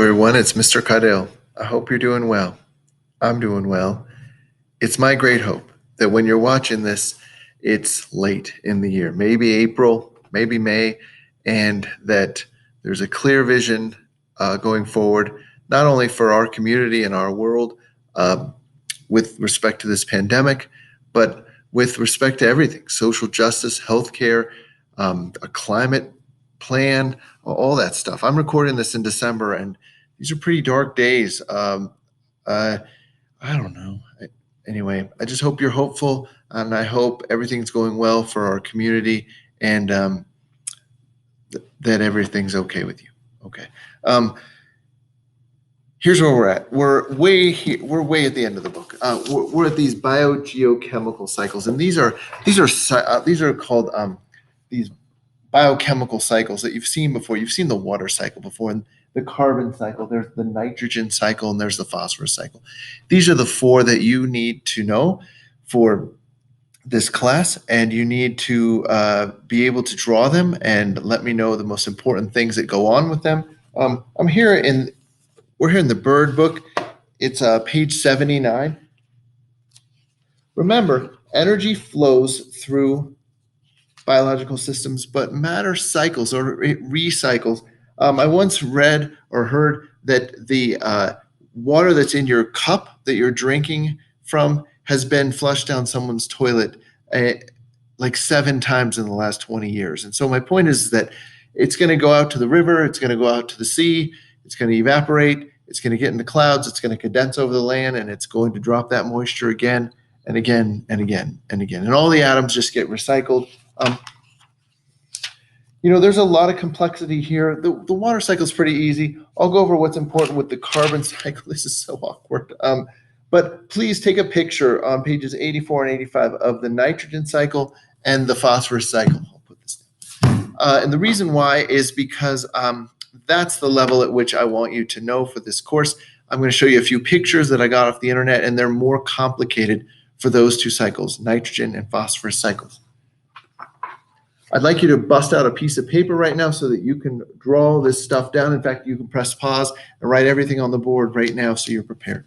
everyone. It's Mr. Caudell. I hope you're doing well. I'm doing well. It's my great hope that when you're watching this, it's late in the year, maybe April, maybe May, and that there's a clear vision going forward, not only for our community and our world with respect to this pandemic, but with respect to everything, social justice, healthcare, a climate plan, all that stuff. I'm recording this in December, and these are pretty dark days. I don't know. Anyway, I just hope you're hopeful, and I hope everything's going well for our community, and that everything's okay with you. Okay. Here's where we're at. We're way at the end of the book. We're at these biogeochemical cycles, and these are called these biochemical cycles that you've seen before. You've seen the water cycle before, and the carbon cycle. There's the nitrogen cycle, and there's the phosphorus cycle. These are the four that you need to know for this class, and you need to be able to draw them and let me know the most important things that go on with them. We're here in the Bird book. It's page 79. Remember, energy flows through biological systems, but matter cycles or it recycles. I once read or heard that the water that's in your cup that you're drinking from has been flushed down someone's toilet like 7 times in the last 20 years. And so my point is that it's going to go out to the river, it's going to go out to the sea, it's going to evaporate, it's going to get into clouds, it's going to condense over the land, and it's going to drop that moisture again and again and again and again. And all the atoms just get recycled. There's a lot of complexity here. The water cycle is pretty easy. I'll go over what's important with the carbon cycle. This is so awkward. But please take a picture on pages 84 and 85 of the nitrogen cycle and the phosphorus cycle. I'll put this down. And the reason why is because that's the level at which I want you to know for this course. I'm going to show you a few pictures that I got off the internet, and they're more complicated for those two cycles, nitrogen and phosphorus cycles. I'd like you to bust out a piece of paper right now so that you can draw this stuff down. In fact, you can press pause and write everything on the board right now so you're prepared.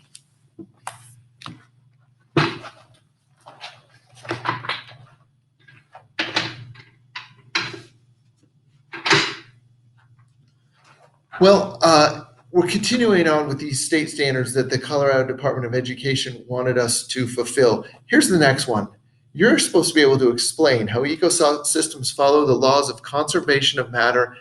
Well, we're continuing on with these state standards that the Colorado Department of Education wanted us to fulfill. Here's the next one. You're supposed to be able to explain how ecosystems follow the laws of conservation of matter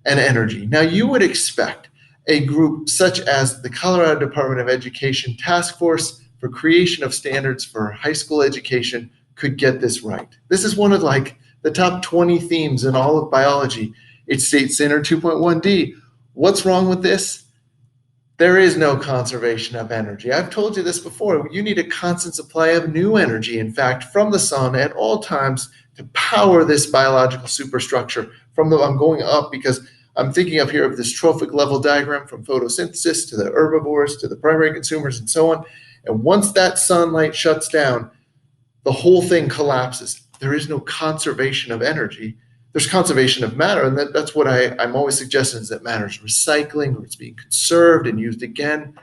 and energy. Now, you would expect a group such as the Colorado Department of Education Task Force for Creation of Standards for High School Education could get this right. This is one of the top 20 themes in all of biology. It's State Standard 2.1D. What's wrong with this? There is no conservation of energy. I've told you this before. You need a constant supply of new energy, in fact, from the sun at all times to power this biological superstructure. I'm going up because I'm thinking up here of this trophic level diagram from photosynthesis to the herbivores to the primary consumers and so on. And once that sunlight shuts down, the whole thing collapses. There is no conservation of energy. There's conservation of matter, and that's what I'm always suggesting, is that matter is recycling, or it's being conserved and used again.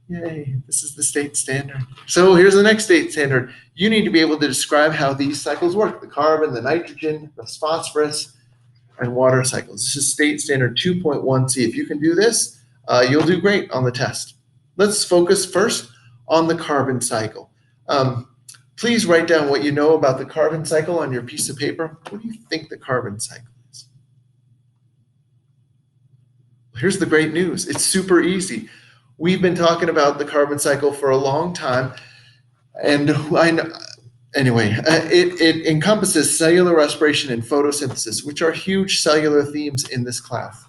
Yay, this is the state standard. So here's the next state standard. You need to be able to describe how these cycles work, the carbon, the nitrogen, the phosphorus, and water cycles. This is state standard 2.1C. If you can do this, you'll do great on the test. Let's focus first on the carbon cycle. Please write down what you know about the carbon cycle on your piece of paper. What do you think the carbon cycle is? Here's the great news. It's super easy. We've been talking about the carbon cycle for a long time, and it encompasses cellular respiration and photosynthesis, which are huge cellular themes in this class.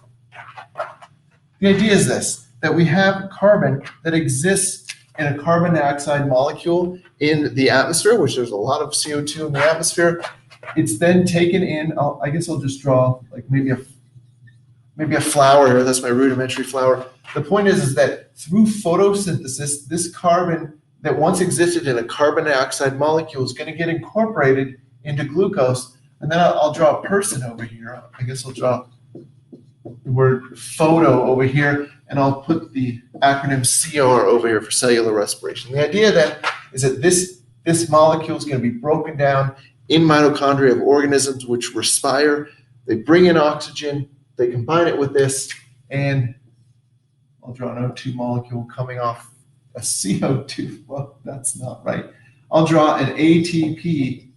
The idea is this, that we have carbon that exists in a carbon dioxide molecule in the atmosphere, which there's a lot of CO2 in the atmosphere. It's then taken in, I guess I'll just draw like maybe a flower here. That's my rudimentary flower. The point is that through photosynthesis, this carbon that once existed in a carbon dioxide molecule is going to get incorporated into glucose. And then I'll draw a person over here. I guess I'll draw the word photo over here, and I'll put the acronym CR over here for cellular respiration. The idea then is that this molecule is going to be broken down in mitochondria of organisms which respire. They bring in oxygen, they combine it with this, and I'll draw an O2 molecule coming off a CO2. Well, that's not right. I'll draw an ATP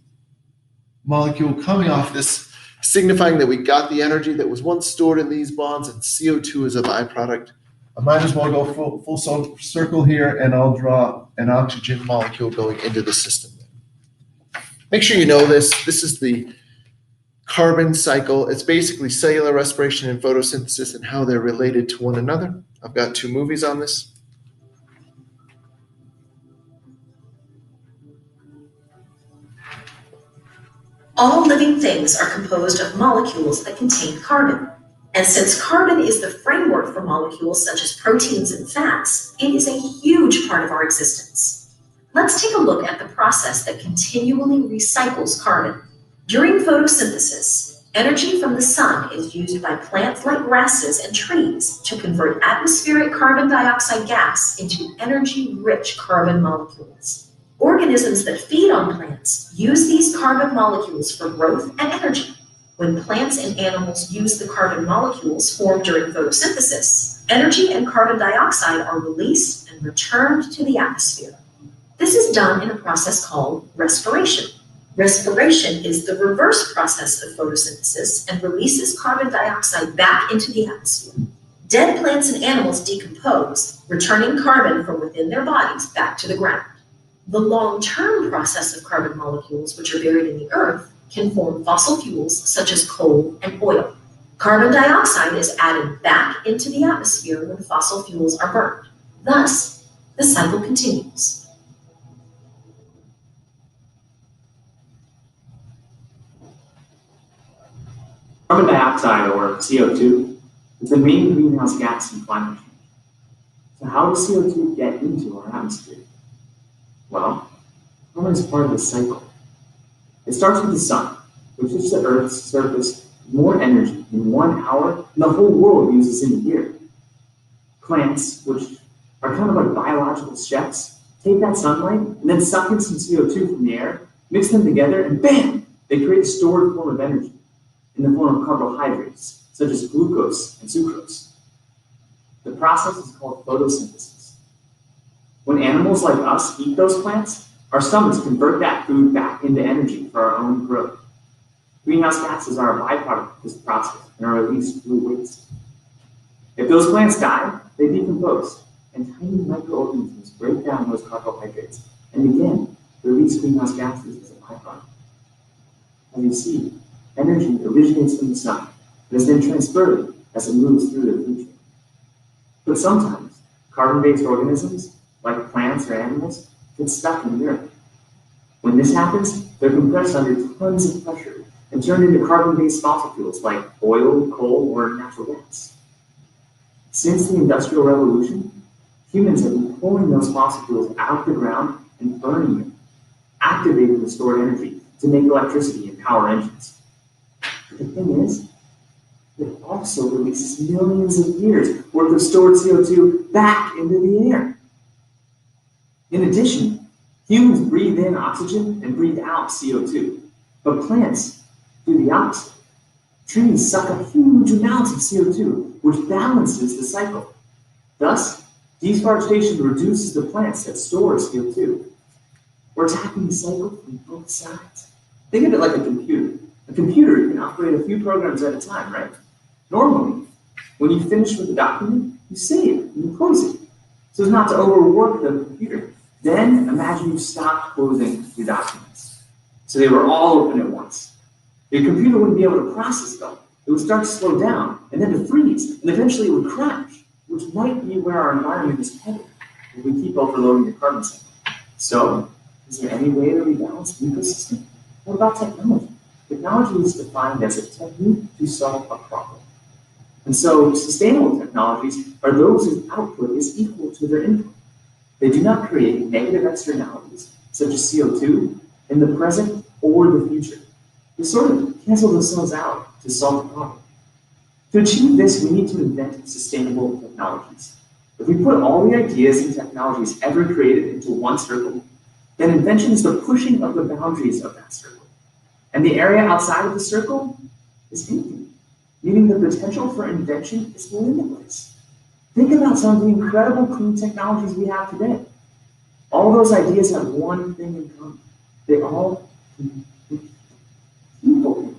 molecule coming off this, signifying that we got the energy that was once stored in these bonds, and CO2 is a byproduct. I might as well go full circle here, and I'll draw an oxygen molecule going into the system. Make sure you know this. This is the carbon cycle. It's basically cellular respiration and photosynthesis and how they're related to one another. I've got 2 movies on this. All living things are composed of molecules that contain carbon. And since carbon is the framework for molecules such as proteins and fats, it is a huge part of our existence. Let's take a look at the process that continually recycles carbon. During photosynthesis, energy from the sun is used by plants like grasses and trees to convert atmospheric carbon dioxide gas into energy-rich carbon molecules. Organisms that feed on plants use these carbon molecules for growth and energy. When plants and animals use the carbon molecules formed during photosynthesis, energy and carbon dioxide are released and returned to the atmosphere. This is done in a process called respiration. Respiration is the reverse process of photosynthesis and releases carbon dioxide back into the atmosphere. Dead plants and animals decompose, returning carbon from within their bodies back to the ground. The long-term process of carbon molecules, which are buried in the earth, can form fossil fuels such as coal and oil. Carbon dioxide is added back into the atmosphere when fossil fuels are burned. Thus, the cycle continues. Carbon dioxide, or CO2, is the main greenhouse gas in climate change. So how does CO2 get into our atmosphere? Well, carbon is part of the cycle. It starts with the sun, which gives the Earth's surface more energy in 1 hour than the whole world uses in a year. Plants, which are kind of like biological chefs, take that sunlight and then suck in some CO2 from the air, mix them together, and bam! They create a stored form of energy in the form of carbohydrates, such as glucose and sucrose. The process is called photosynthesis. When animals like us eat those plants, our stomachs convert that food back into energy for our own growth. Greenhouse gases are a byproduct of this process and are released through waste. If those plants die, they decompose, and tiny microorganisms break down those carbohydrates and again release greenhouse gases as a byproduct. As you see, energy originates from the sun and is then transferred as it moves through the food chain. But sometimes, carbon-based organisms, like plants or animals, get stuck in the earth. When this happens, they're compressed under tons of pressure and turned into carbon-based fossil fuels like oil, coal, or natural gas. Since the Industrial Revolution, humans have been pulling those fossil fuels out of the ground and burning them, activating the stored energy to make electricity and power engines. But the thing is, it also releases millions of years worth of stored CO2 back into the air. In addition, humans breathe in oxygen and breathe out CO2, but plants do the opposite. Trees suck up huge amounts of CO2, which balances the cycle. Thus, deforestation reduces the plants that store CO2. We're attacking the cycle from both sides. Think of it like a computer. A computer can operate a few programs at a time, right? Normally, when you finish with a document, you save it and you close it, so as not to overwork the computer. Then imagine you stopped closing your documents, so they were all open at once. Your computer wouldn't be able to process them. It would start to slow down, and then to freeze, and eventually it would crash, which might be where our environment is headed if we keep overloading the carbon cycle. So, is there any way to rebalance the ecosystem? What about technology? Technology is defined as a technique to solve a problem. And so, sustainable technologies are those whose output is equal to their input. They do not create negative externalities, such as CO2, in the present or the future. They sort of cancel themselves out to solve the problem. To achieve this, we need to invent sustainable technologies. If we put all the ideas and technologies ever created into one circle, then invention is the pushing of the boundaries of that circle. And the area outside of the circle is empty, meaning the potential for invention is limitless. Think about some of the incredible clean technologies we have today. All those ideas have one thing in common. They all people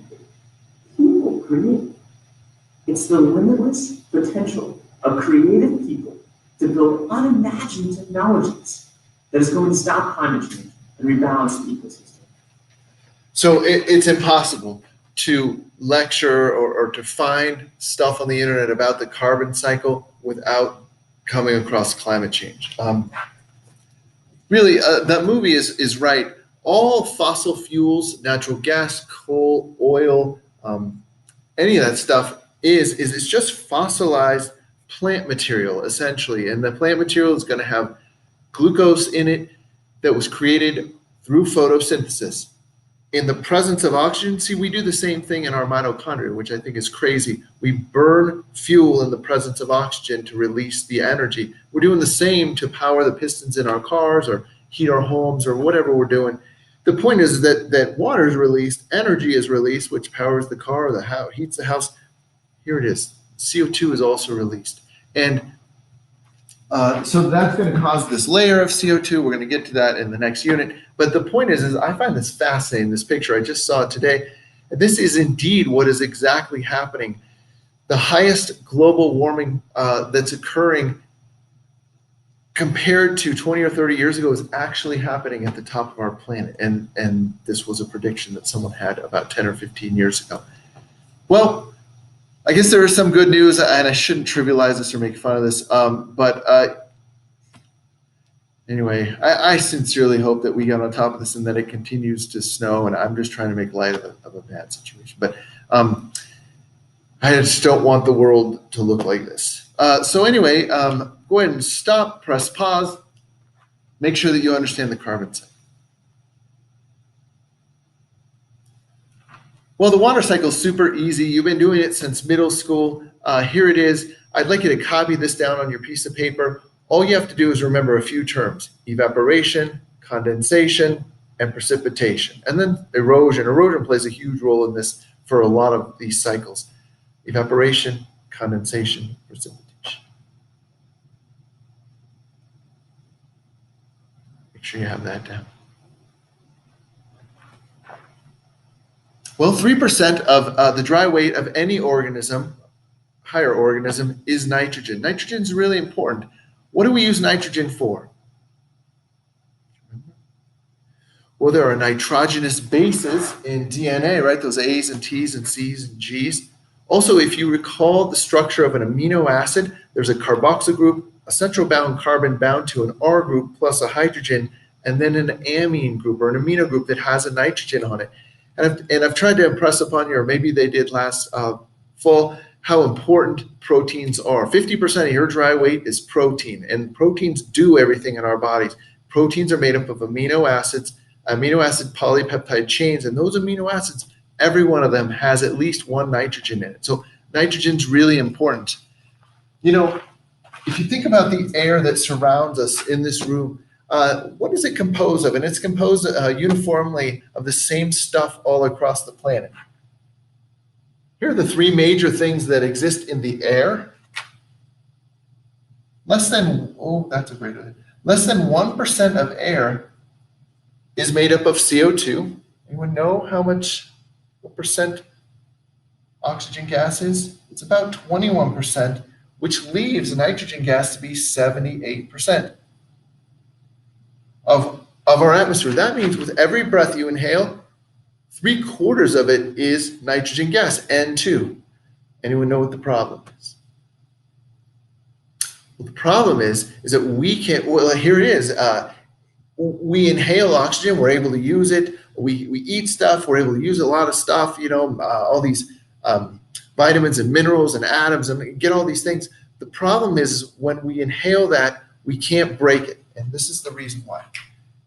create. It's the limitless potential of creative people to build unimagined technologies that is going to stop climate change and rebalance the ecosystem. So it's impossible to lecture or to find stuff on the internet about the carbon cycle without coming across climate change. Really, that movie is right. All fossil fuels, natural gas, coal, oil, any of that stuff is it's just fossilized plant material, essentially. And the plant material is going to have glucose in it that was created through photosynthesis. In the presence of oxygen, see, we do the same thing in our mitochondria, which I think is crazy. We burn fuel in the presence of oxygen to release the energy. We're doing the same to power the pistons in our cars or heat our homes or whatever we're doing. The point is that water is released, energy is released, which powers the car or the house, heats the house. Here it is. CO2 is also released. And so that's going to cause this layer of CO2. We're going to get to that in the next unit. But the point is I find this fascinating, this picture. I just saw it today. This is indeed what is exactly happening. The highest global warming that's occurring compared to 20 or 30 years ago is actually happening at the top of our planet. And this was a prediction that someone had about 10 or 15 years ago. Well, I guess there is some good news, and I shouldn't trivialize this or make fun of this. But anyway, I sincerely hope that we get on top of this and that it continues to snow. And I'm just trying to make light of a bad situation. But I just don't want the world to look like this. So anyway, go ahead and stop, press pause. Make sure that you understand the carbon cycle. Well, the water cycle is super easy. You've been doing it since middle school. Here it is. I'd like you to copy this down on your piece of paper. All you have to do is remember a few terms: evaporation, condensation, and precipitation. And then erosion. Erosion plays a huge role in this for a lot of these cycles. Evaporation, condensation, precipitation. Make sure you have that down. Well, 3% of the dry weight of any organism, higher organism, is nitrogen. Nitrogen is really important. What do we use nitrogen for? Well, there are nitrogenous bases in DNA, right? Those A's and T's and C's and G's. Also, if you recall the structure of an amino acid, there's a carboxyl group, a central bound carbon bound to an R group plus a hydrogen, and then an amine group or an amino group that has a nitrogen on it. And I've tried to impress upon you, or maybe they did last fall, how important proteins are. 50% of your dry weight is protein, and proteins do everything in our bodies. Proteins are made up of amino acids, amino acid polypeptide chains, and those amino acids, every one of them has at least one nitrogen in it. So nitrogen's really important. You know, if you think about the air that surrounds us in this room, what is it composed of? And it's composed uniformly of the same stuff all across the planet. Here are the three major things that exist in the air. Less than 1% of air is made up of CO2. Anyone know what percent oxygen gas is? It's about 21%, which leaves nitrogen gas to be 78%. Of our atmosphere. That means with every breath you inhale, 3/4 of it is nitrogen gas, N2. Anyone know what the problem is? Well, the problem is that we can't, well, here it is. We inhale oxygen, we're able to use it. We eat stuff, we're able to use a lot of stuff, all these vitamins and minerals and atoms and get all these things. The problem is when we inhale that, we can't break it. And this is the reason why.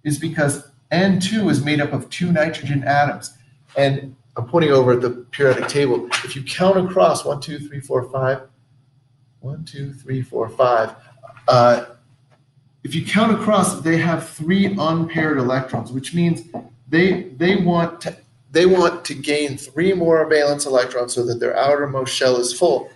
Is because N2 is made up of 2 nitrogen atoms. And I'm pointing over at the periodic table. If you count across 1, 2, 3, 4, 5, 1, 2, 3, 4, 5, if you count across, they have 3 unpaired electrons, which means they want to gain 3 more valence electrons so that their outermost shell is full.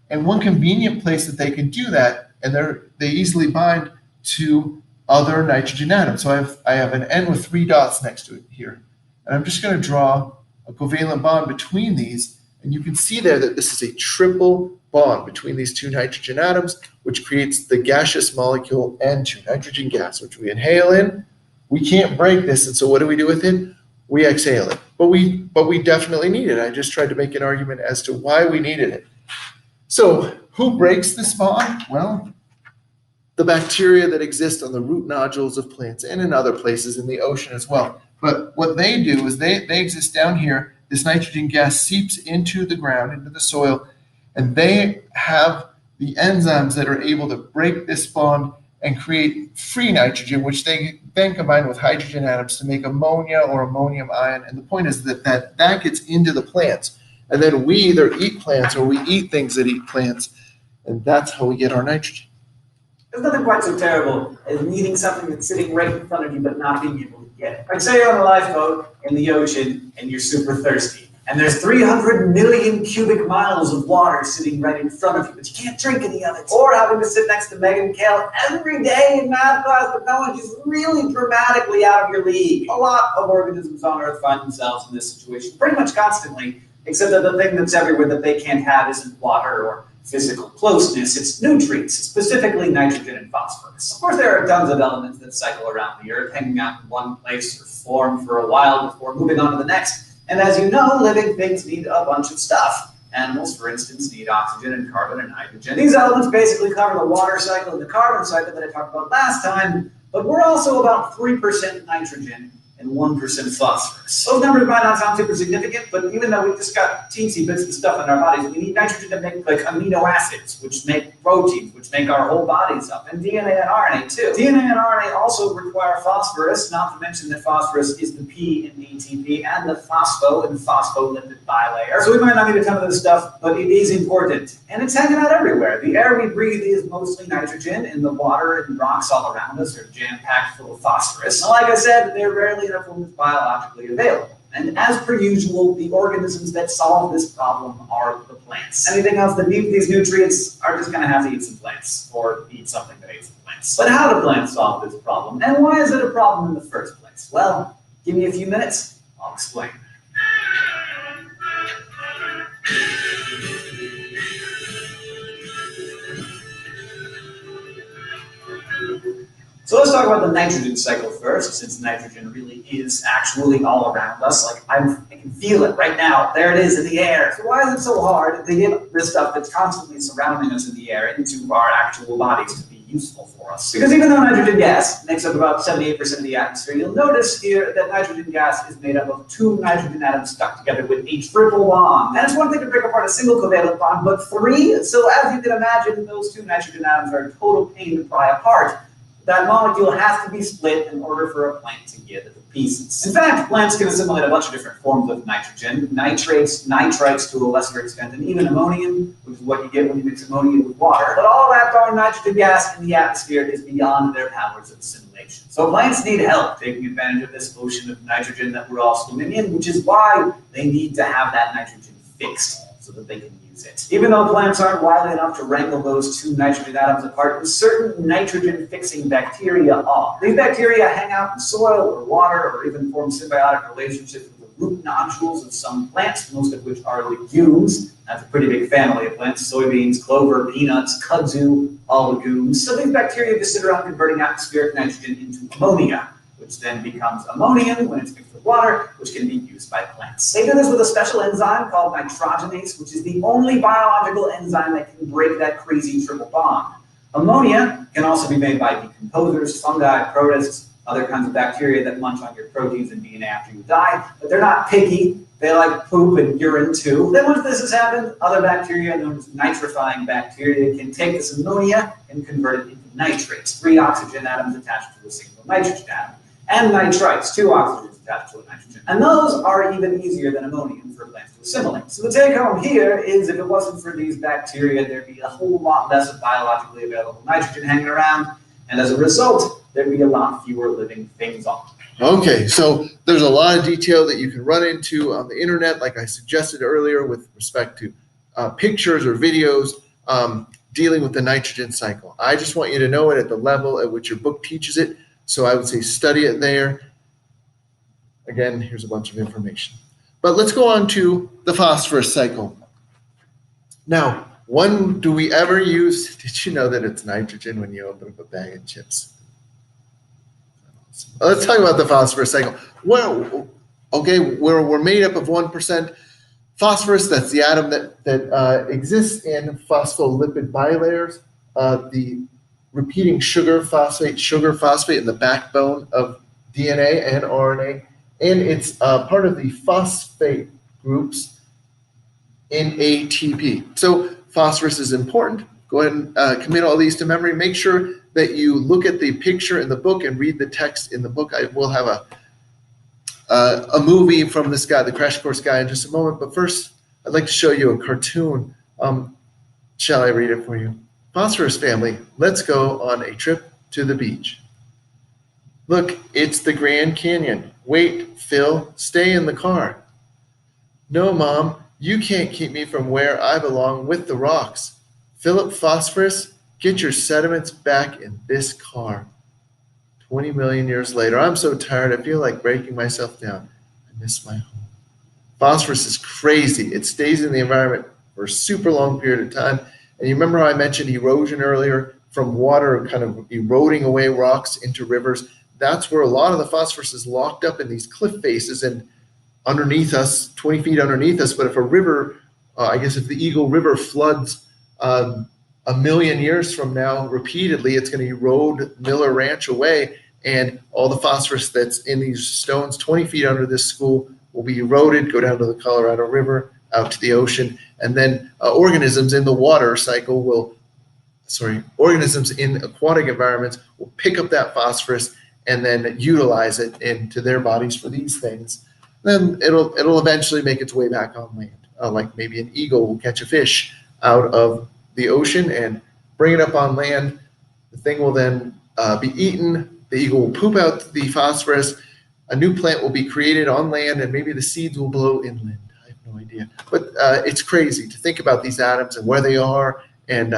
And one convenient place that they can do that, and they easily bind to other nitrogen atoms. So I have an N with 3 dots next to it here. And I'm just going to draw a covalent bond between these. And you can see there that this is a triple bond between these 2 nitrogen atoms, which creates the gaseous molecule N2, nitrogen gas, which we inhale in. We can't break this, and so what do we do with it? We exhale it. But we definitely need it. I just tried to make an argument as to why we needed it. So who breaks this bond? Well, the bacteria that exist on the root nodules of plants and in other places in the ocean as well. But what they do is they exist down here. This nitrogen gas seeps into the ground, into the soil, and they have the enzymes that are able to break this bond and create free nitrogen, which they then combine with hydrogen atoms to make ammonia or ammonium ion. And the point is that gets into the plants. And then we either eat plants or we eat things that eat plants. And that's how we get our nitrogen. There's nothing quite so terrible as eating something that's sitting right in front of you but not being able to get it. Like say you're on a lifeboat in the ocean and you're super thirsty. And there's 300 million cubic miles of water sitting right in front of you, but you can't drink any of it. Or having to sit next to Megan Kale every day in math class, but no one is really dramatically out of your league. A lot of organisms on Earth find themselves in this situation pretty much constantly, except that the thing that's everywhere that they can't have isn't water or physical closeness, it's nutrients, specifically nitrogen and phosphorus. Of course, there are tons of elements that cycle around the Earth, hanging out in one place or form for a while before moving on to the next. And as you know, living things need a bunch of stuff. Animals, for instance, need oxygen and carbon and hydrogen. These elements basically cover the water cycle and the carbon cycle that I talked about last time, but we're also about 3% nitrogen and 1% phosphorus. Those numbers might not sound super significant, but even though we've just got teensy bits of stuff in our bodies, we need nitrogen to make like amino acids, which make proteins, which make our whole bodies up, and DNA and RNA too. DNA and RNA also require phosphorus, not to mention that phosphorus is the P in ATP and the phospho and phospholipid bilayer. So we might not need a ton of this stuff, but it is important. And it's hanging out everywhere. The air we breathe is mostly nitrogen, and the water and rocks all around us are jam-packed full of phosphorus. And like I said, they're rarely enough room is biologically available. And as per usual, the organisms that solve this problem are the plants. Anything else that needs these nutrients are just going to have to eat some plants, or eat something that eats the plants. But how do plants solve this problem? And why is it a problem in the first place? Well, give me a few minutes, I'll explain. So let's talk about the nitrogen cycle first, since nitrogen really is actually all around us. Like I can feel it right now. There it is in the air. So why is it so hard to get this stuff that's constantly surrounding us in the air into our actual bodies to be useful for us? Because even though nitrogen gas makes up about 78% of the atmosphere, you'll notice here that nitrogen gas is made up of 2 nitrogen atoms stuck together with a triple bond. And it's one thing to break apart a single covalent bond, but 3. So as you can imagine, those 2 nitrogen atoms are a total pain to pry apart. That molecule has to be split in order for a plant to get the pieces. In fact, plants can assimilate a bunch of different forms of nitrogen, nitrates, nitrites to a lesser extent, and even ammonium, which is what you get when you mix ammonia with water. But all that darn nitrogen gas in the atmosphere is beyond their powers of assimilation. So plants need help taking advantage of this ocean of nitrogen that we're all swimming in, which is why they need to have that nitrogen fixed so that they can use it. Even though plants aren't wily enough to wrangle those 2 nitrogen atoms apart, certain nitrogen-fixing bacteria are. These bacteria hang out in soil or water or even form symbiotic relationships with the root nodules of some plants, most of which are legumes. That's a pretty big family of plants: soybeans, clover, peanuts, kudzu, all legumes. So these bacteria just sit around converting atmospheric nitrogen into ammonia, which then becomes ammonium when it's mixed with water, which can be used by plants. They do this with a special enzyme called nitrogenase, which is the only biological enzyme that can break that crazy triple bond. Ammonia can also be made by decomposers, fungi, protists, other kinds of bacteria that munch on your proteins and DNA after you die, but they're not picky. They like poop and urine too. Then once this has happened, other bacteria known as nitrifying bacteria can take this ammonia and convert it into nitrates, 3 oxygen atoms attached to a single nitrogen atom. and nitrites, 2 oxygens attached to a nitrogen. And those are even easier than ammonium for plants to assimilate. So the take home here is if it wasn't for these bacteria, there'd be a whole lot less of biologically available nitrogen hanging around, and as a result, there'd be a lot fewer living things on. Okay, so there's a lot of detail that you can run into on the internet, like I suggested earlier, with respect to pictures or videos dealing with the nitrogen cycle. I just want you to know it at the level at which your book teaches it. So I would say study it there. Again, here's a bunch of information. But let's go on to the phosphorus cycle. Now, when do we ever use, did you know that it's nitrogen when you open up a bag of chips? Let's talk about the phosphorus cycle. Well, okay, we're made up of 1% phosphorus. That's the atom that exists in phospholipid bilayers. The repeating sugar phosphate in the backbone of DNA and RNA, and it's part of the phosphate groups in ATP. So phosphorus is important. Go ahead and commit all these to memory. Make sure that you look at the picture in the book and read the text in the book. I will have a movie from this guy, the Crash Course guy, in just a moment. But first, I'd like to show you a cartoon. Shall I read it for you? Phosphorus family, let's go on a trip to the beach. Look, it's the Grand Canyon. Wait, Phil, stay in the car. No, Mom, you can't keep me from where I belong with the rocks. Philip Phosphorus, get your sediments back in this car. 20 million years later, I'm so tired, I feel like breaking myself down. I miss my home. Phosphorus is crazy. It stays in the environment for a super long period of time. And you remember how I mentioned erosion earlier from water kind of eroding away rocks into rivers? That's where a lot of the phosphorus is locked up in these cliff faces and underneath us, 20 feet underneath us. But if a river, I guess if the Eagle River floods a million years from now repeatedly, it's going to erode Miller Ranch away. And all the phosphorus that's in these stones 20 feet under this school will be eroded, go down to the Colorado River, out to the ocean. And then organisms in the water cycle organisms in aquatic environments will pick up that phosphorus and then utilize it into their bodies for these things. Then it'll eventually make its way back on land. Like maybe an eagle will catch a fish out of the ocean and bring it up on land. The thing will then be eaten. The eagle will poop out the phosphorus. A new plant will be created on land, and maybe the seeds will blow inland. I have no idea. But it's crazy to think about these atoms and where they are, and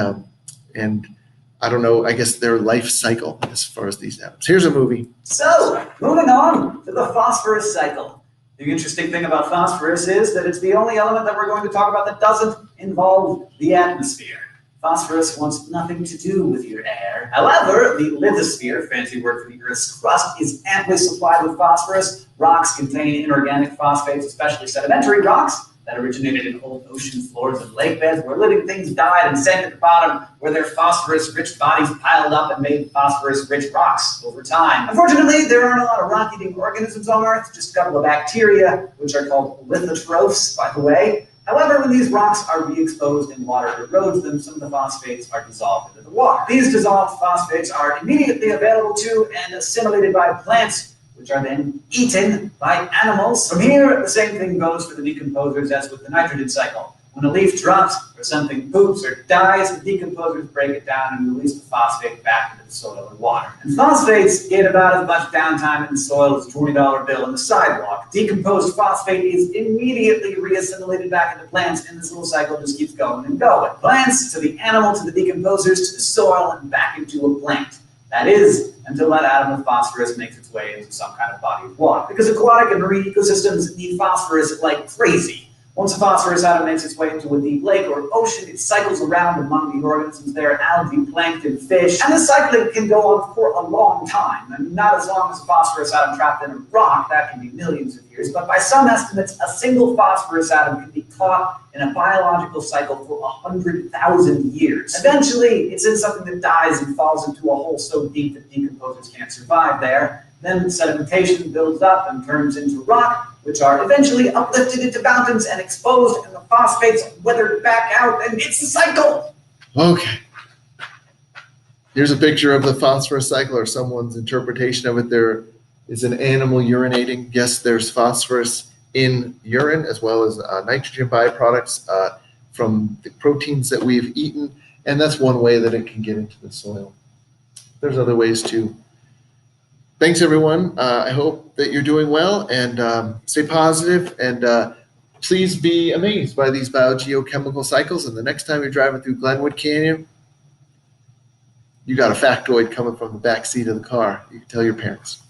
I don't know, I guess their life cycle as far as these atoms. Here's a movie. So, moving on to the phosphorus cycle. The interesting thing about phosphorus is that it's the only element that we're going to talk about that doesn't involve the atmosphere. Phosphorus wants nothing to do with your air. However, the lithosphere, fancy word for the Earth's crust, is amply supplied with phosphorus. Rocks contain inorganic phosphates, especially sedimentary rocks that originated in old ocean floors and lake beds where living things died and sank at the bottom, where their phosphorus-rich bodies piled up and made phosphorus-rich rocks over time. Unfortunately, there aren't a lot of rock-eating organisms on Earth, just a couple of bacteria, which are called lithotrophs, by the way. However, when these rocks are re-exposed and water erodes them, some of the phosphates are dissolved into the water. These dissolved phosphates are immediately available to and assimilated by plants, which are then eaten by animals. From here, the same thing goes for the decomposers as with the nitrogen cycle. When a leaf drops or something poops or dies, the decomposers break it down and release the phosphate back into the soil and water. And phosphates get about as much downtime in the soil as a $20 bill on the sidewalk. Decomposed phosphate is immediately reassimilated back into plants, and this little cycle just keeps going and going. Plants to the animal, to the decomposers, to the soil, and back into a plant. That is, until that atom of phosphorus makes its way into some kind of body of water. Because aquatic and marine ecosystems need phosphorus like crazy. Once a phosphorus atom makes its way into a deep lake or ocean, it cycles around among the organisms there, algae, plankton, fish, and this cycling can go on for a long time. And not as long as a phosphorus atom trapped in a rock, that can be millions of years, but by some estimates, a single phosphorus atom can be caught in a biological cycle for 100,000 years. Eventually, it's in something that dies and falls into a hole so deep that decomposers can't survive there. Then sedimentation builds up and turns into rock, which are eventually uplifted into mountains and exposed, and the phosphates weathered back out, and it's a cycle. Okay. Here's a picture of the phosphorus cycle, or someone's interpretation of it. They're Is an animal urinating? Yes, there's phosphorus in urine as well as nitrogen byproducts from the proteins that we've eaten, and that's one way that it can get into the soil. There's other ways too. Thanks, everyone. I hope that you're doing well, and stay positive, and please be amazed by these biogeochemical cycles. And the next time you're driving through Glenwood Canyon, you got a factoid coming from the back seat of the car. You can tell your parents.